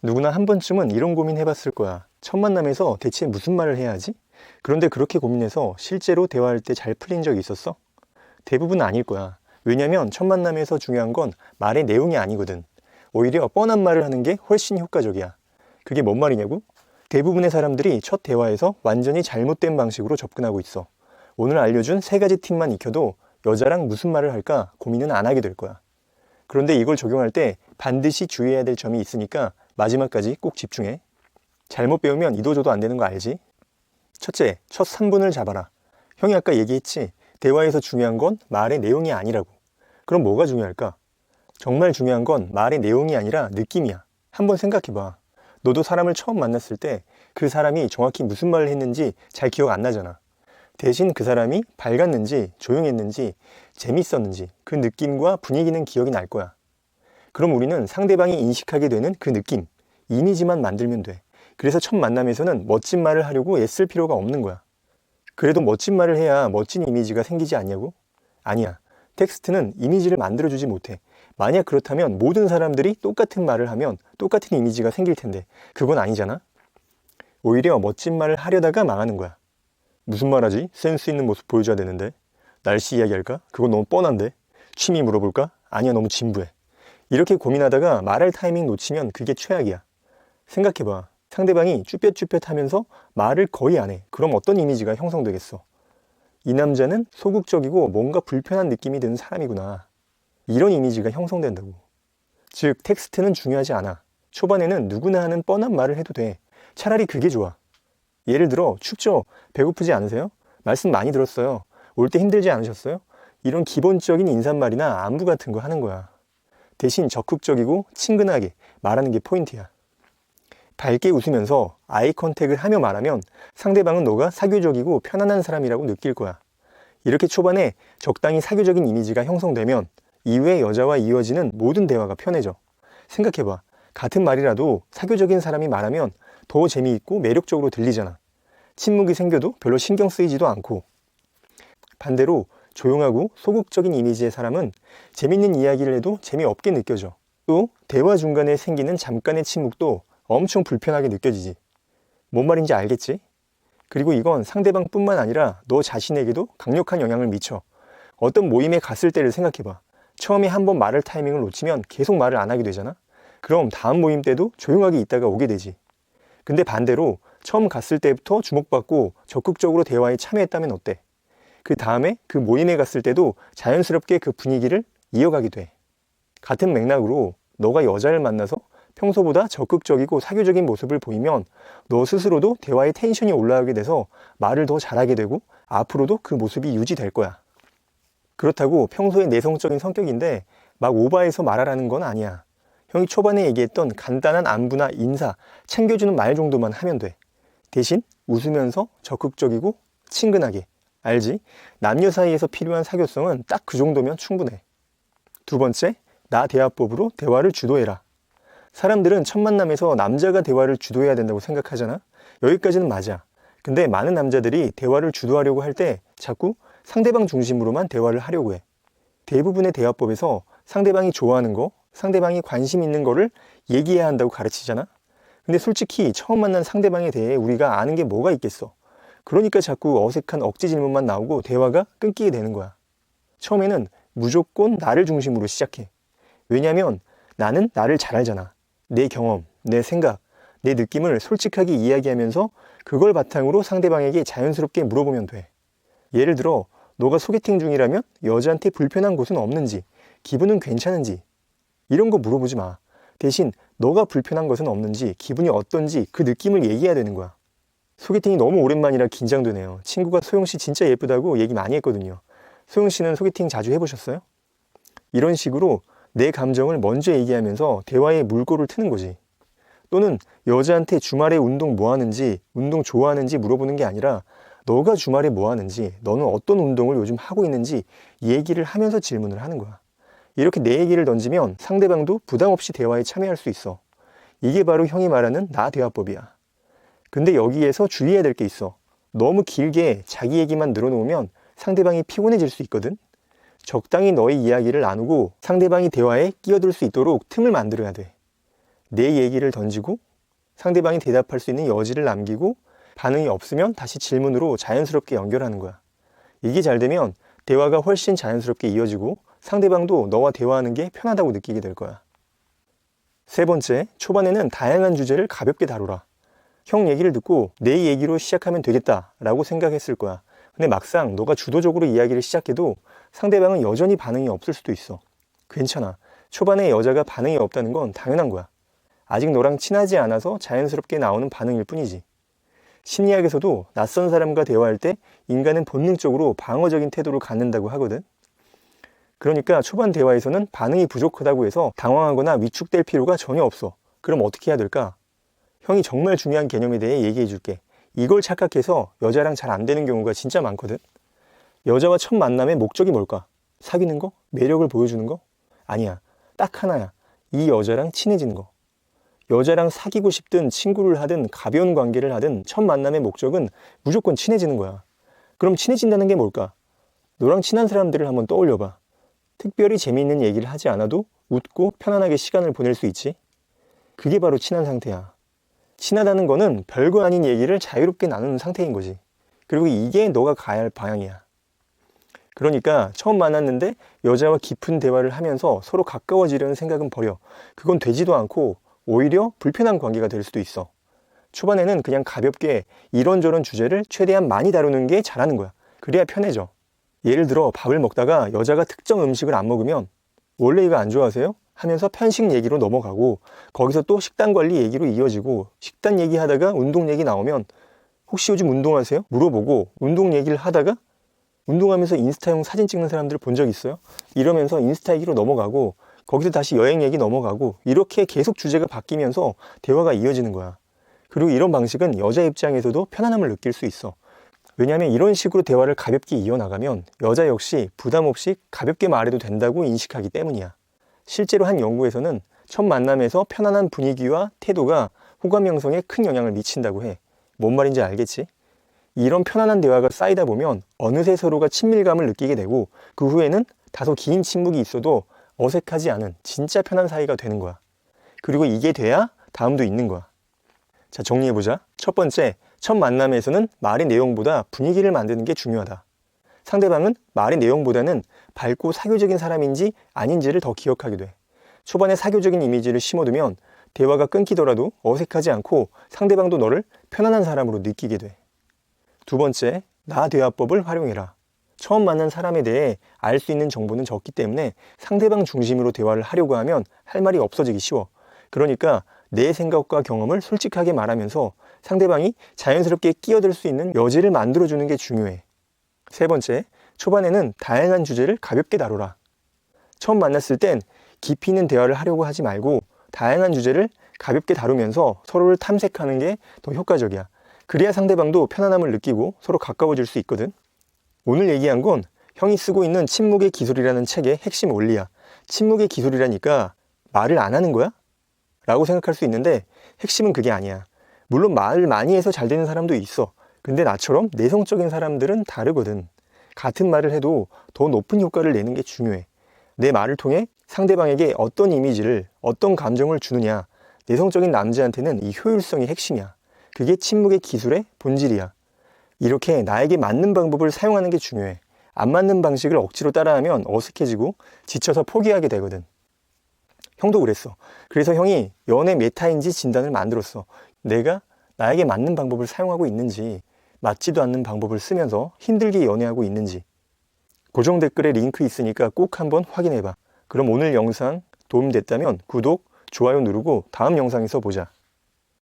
누구나 한 번쯤은 이런 고민 해봤을 거야. 첫 만남에서 대체 무슨 말을 해야 하지? 그런데 그렇게 고민해서 실제로 대화할 때 잘 풀린 적이 있었어? 대부분 아닐 거야. 왜냐면 첫 만남에서 중요한 건 말의 내용이 아니거든. 오히려 뻔한 말을 하는 게 훨씬 효과적이야. 그게 뭔 말이냐고? 대부분의 사람들이 첫 대화에서 완전히 잘못된 방식으로 접근하고 있어. 오늘 알려준 세 가지 팁만 익혀도 여자랑 무슨 말을 할까 고민은 안 하게 될 거야. 그런데 이걸 적용할 때 반드시 주의해야 될 점이 있으니까 마지막까지 꼭 집중해. 잘못 배우면 이도저도 안 되는 거 알지? 첫째, 첫 3분을 잡아라. 형이 아까 얘기했지. 대화에서 중요한 건 말의 내용이 아니라고. 그럼 뭐가 중요할까? 정말 중요한 건 말의 내용이 아니라 느낌이야. 한번 생각해봐. 너도 사람을 처음 만났을 때 그 사람이 정확히 무슨 말을 했는지 잘 기억 안 나잖아. 대신 그 사람이 밝았는지, 조용했는지, 재밌었는지 그 느낌과 분위기는 기억이 날 거야. 그럼 우리는 상대방이 인식하게 되는 그 느낌, 이미지만 만들면 돼. 그래서 첫 만남에서는 멋진 말을 하려고 애쓸 필요가 없는 거야. 그래도 멋진 말을 해야 멋진 이미지가 생기지 않냐고? 아니야. 텍스트는 이미지를 만들어주지 못해. 만약 그렇다면 모든 사람들이 똑같은 말을 하면 똑같은 이미지가 생길 텐데 그건 아니잖아? 오히려 멋진 말을 하려다가 망하는 거야. 무슨 말 하지? 센스 있는 모습 보여줘야 되는데. 날씨 이야기할까? 그건 너무 뻔한데. 취미 물어볼까? 아니야, 너무 진부해. 이렇게 고민하다가 말할 타이밍 놓치면 그게 최악이야. 생각해봐. 상대방이 쭈뼛쭈뼛하면서 말을 거의 안 해. 그럼 어떤 이미지가 형성되겠어? 이 남자는 소극적이고 뭔가 불편한 느낌이 드는 사람이구나. 이런 이미지가 형성된다고. 즉, 텍스트는 중요하지 않아. 초반에는 누구나 하는 뻔한 말을 해도 돼. 차라리 그게 좋아. 예를 들어, 춥죠? 배고프지 않으세요? 말씀 많이 들었어요. 올 때 힘들지 않으셨어요? 이런 기본적인 인사말이나 안부 같은 거 하는 거야. 대신 적극적이고 친근하게 말하는 게 포인트야. 밝게 웃으면서 아이 컨택을 하며 말하면 상대방은 너가 사교적이고 편안한 사람이라고 느낄 거야. 이렇게 초반에 적당히 사교적인 이미지가 형성되면 이후에 여자와 이어지는 모든 대화가 편해져. 생각해봐. 같은 말이라도 사교적인 사람이 말하면 더 재미있고 매력적으로 들리잖아. 침묵이 생겨도 별로 신경 쓰이지도 않고. 반대로 조용하고 소극적인 이미지의 사람은 재밌는 이야기를 해도 재미없게 느껴져. 또 대화 중간에 생기는 잠깐의 침묵도 엄청 불편하게 느껴지지. 뭔 말인지 알겠지? 그리고 이건 상대방뿐만 아니라 너 자신에게도 강력한 영향을 미쳐. 어떤 모임에 갔을 때를 생각해봐. 처음에 한번 말할 타이밍을 놓치면 계속 말을 안 하게 되잖아? 그럼 다음 모임 때도 조용하게 있다가 오게 되지. 근데 반대로 처음 갔을 때부터 주목받고 적극적으로 대화에 참여했다면 어때? 그 다음에 그 모임에 갔을 때도 자연스럽게 그 분위기를 이어가게 돼. 같은 맥락으로 너가 여자를 만나서 평소보다 적극적이고 사교적인 모습을 보이면 너 스스로도 대화에 텐션이 올라가게 돼서 말을 더 잘하게 되고 앞으로도 그 모습이 유지될 거야. 그렇다고 평소에 내성적인 성격인데 막 오버해서 말하라는 건 아니야. 형이 초반에 얘기했던 간단한 안부나 인사, 챙겨주는 말 정도만 하면 돼. 대신 웃으면서 적극적이고 친근하게. 알지? 남녀 사이에서 필요한 사교성은 딱 그 정도면 충분해. 두 번째, 나 대화법으로 대화를 주도해라. 사람들은 첫 만남에서 남자가 대화를 주도해야 된다고 생각하잖아? 여기까지는 맞아. 근데 많은 남자들이 대화를 주도하려고 할 때 자꾸 상대방 중심으로만 대화를 하려고 해. 대부분의 대화법에서 상대방이 좋아하는 거, 상대방이 관심 있는 거를 얘기해야 한다고 가르치잖아? 근데 솔직히 처음 만난 상대방에 대해 우리가 아는 게 뭐가 있겠어? 그러니까 자꾸 어색한 억지 질문만 나오고 대화가 끊기게 되는 거야. 처음에는 무조건 나를 중심으로 시작해. 왜냐면 나는 나를 잘 알잖아. 내 경험, 내 생각, 내 느낌을 솔직하게 이야기하면서 그걸 바탕으로 상대방에게 자연스럽게 물어보면 돼. 예를 들어, 너가 소개팅 중이라면 여자한테 불편한 곳은 없는지, 기분은 괜찮은지, 이런 거 물어보지 마. 대신 너가 불편한 것은 없는지, 기분이 어떤지 그 느낌을 얘기해야 되는 거야. 소개팅이 너무 오랜만이라 긴장되네요. 친구가 소영씨 진짜 예쁘다고 얘기 많이 했거든요. 소영씨는 소개팅 자주 해보셨어요? 이런 식으로 내 감정을 먼저 얘기하면서 대화에 물꼬를 트는 거지. 또는 여자한테 주말에 운동 뭐 하는지, 운동 좋아하는지 물어보는 게 아니라 너가 주말에 뭐 하는지, 너는 어떤 운동을 요즘 하고 있는지 얘기를 하면서 질문을 하는 거야. 이렇게 내 얘기를 던지면 상대방도 부담 없이 대화에 참여할 수 있어. 이게 바로 형이 말하는 나 대화법이야. 근데 여기에서 주의해야 될 게 있어. 너무 길게 자기 얘기만 늘어놓으면 상대방이 피곤해질 수 있거든. 적당히 너의 이야기를 나누고 상대방이 대화에 끼어들 수 있도록 틈을 만들어야 돼. 내 얘기를 던지고 상대방이 대답할 수 있는 여지를 남기고 반응이 없으면 다시 질문으로 자연스럽게 연결하는 거야. 이게 잘 되면 대화가 훨씬 자연스럽게 이어지고 상대방도 너와 대화하는 게 편하다고 느끼게 될 거야. 세 번째, 초반에는 다양한 주제를 가볍게 다루라. 형 얘기를 듣고 내 얘기로 시작하면 되겠다라고 생각했을 거야. 근데 막상 너가 주도적으로 이야기를 시작해도 상대방은 여전히 반응이 없을 수도 있어. 괜찮아. 초반에 여자가 반응이 없다는 건 당연한 거야. 아직 너랑 친하지 않아서 자연스럽게 나오는 반응일 뿐이지. 심리학에서도 낯선 사람과 대화할 때 인간은 본능적으로 방어적인 태도를 갖는다고 하거든. 그러니까 초반 대화에서는 반응이 부족하다고 해서 당황하거나 위축될 필요가 전혀 없어. 그럼 어떻게 해야 될까? 형이 정말 중요한 개념에 대해 얘기해 줄게. 이걸 착각해서 여자랑 잘 안 되는 경우가 진짜 많거든. 여자와 첫 만남의 목적이 뭘까? 사귀는 거? 매력을 보여주는 거? 아니야. 딱 하나야. 이 여자랑 친해지는 거. 여자랑 사귀고 싶든 친구를 하든 가벼운 관계를 하든 첫 만남의 목적은 무조건 친해지는 거야. 그럼 친해진다는 게 뭘까? 너랑 친한 사람들을 한번 떠올려봐. 특별히 재미있는 얘기를 하지 않아도 웃고 편안하게 시간을 보낼 수 있지? 그게 바로 친한 상태야. 친하다는 거는 별거 아닌 얘기를 자유롭게 나누는 상태인 거지. 그리고 이게 너가 가야 할 방향이야. 그러니까 처음 만났는데 여자와 깊은 대화를 하면서 서로 가까워지려는 생각은 버려. 그건 되지도 않고 오히려 불편한 관계가 될 수도 있어. 초반에는 그냥 가볍게 이런저런 주제를 최대한 많이 다루는 게 잘하는 거야. 그래야 편해져. 예를 들어 밥을 먹다가 여자가 특정 음식을 안 먹으면 원래 이거 안 좋아하세요? 하면서 편식 얘기로 넘어가고 거기서 또 식단 관리 얘기로 이어지고 식단 얘기하다가 운동 얘기 나오면 혹시 요즘 운동하세요? 물어보고 운동 얘기를 하다가 운동하면서 인스타용 사진 찍는 사람들 본 적 있어요? 이러면서 인스타 얘기로 넘어가고 거기서 다시 여행 얘기 넘어가고 이렇게 계속 주제가 바뀌면서 대화가 이어지는 거야. 그리고 이런 방식은 여자 입장에서도 편안함을 느낄 수 있어. 왜냐하면 이런 식으로 대화를 가볍게 이어나가면 여자 역시 부담 없이 가볍게 말해도 된다고 인식하기 때문이야. 실제로 한 연구에서는 첫 만남에서 편안한 분위기와 태도가 호감 형성에 큰 영향을 미친다고 해. 뭔 말인지 알겠지? 이런 편안한 대화가 쌓이다 보면 어느새 서로가 친밀감을 느끼게 되고 그 후에는 다소 긴 침묵이 있어도 어색하지 않은 진짜 편한 사이가 되는 거야. 그리고 이게 돼야 다음도 있는 거야. 자, 정리해보자. 첫 번째, 첫 만남에서는 말의 내용보다 분위기를 만드는 게 중요하다. 상대방은 말의 내용보다는 밝고 사교적인 사람인지 아닌지를 더 기억하게 돼. 초반에 사교적인 이미지를 심어두면 대화가 끊기더라도 어색하지 않고 상대방도 너를 편안한 사람으로 느끼게 돼. 두 번째, 나 대화법을 활용해라. 처음 만난 사람에 대해 알 수 있는 정보는 적기 때문에 상대방 중심으로 대화를 하려고 하면 할 말이 없어지기 쉬워. 그러니까 내 생각과 경험을 솔직하게 말하면서 상대방이 자연스럽게 끼어들 수 있는 여지를 만들어주는 게 중요해. 세 번째, 초반에는 다양한 주제를 가볍게 다루라. 처음 만났을 땐 깊이 있는 대화를 하려고 하지 말고 다양한 주제를 가볍게 다루면서 서로를 탐색하는 게 더 효과적이야. 그래야 상대방도 편안함을 느끼고 서로 가까워질 수 있거든. 오늘 얘기한 건 형이 쓰고 있는 침묵의 기술이라는 책의 핵심 원리야. 침묵의 기술이라니까 말을 안 하는 거야? 라고 생각할 수 있는데 핵심은 그게 아니야. 물론 말을 많이 해서 잘 되는 사람도 있어. 근데 나처럼 내성적인 사람들은 다르거든. 같은 말을 해도 더 높은 효과를 내는 게 중요해. 내 말을 통해 상대방에게 어떤 이미지를, 어떤 감정을 주느냐. 내성적인 남자한테는 이 효율성이 핵심이야. 그게 침묵의 기술의 본질이야. 이렇게 나에게 맞는 방법을 사용하는 게 중요해. 안 맞는 방식을 억지로 따라하면 어색해지고 지쳐서 포기하게 되거든. 형도 그랬어. 그래서 형이 연애 메타인지 진단을 만들었어. 내가 나에게 맞는 방법을 사용하고 있는지, 맞지도 않는 방법을 쓰면서 힘들게 연애하고 있는지. 고정 댓글에 링크 있으니까 꼭 한번 확인해봐. 그럼 오늘 영상 도움됐다면 구독, 좋아요 누르고 다음 영상에서 보자.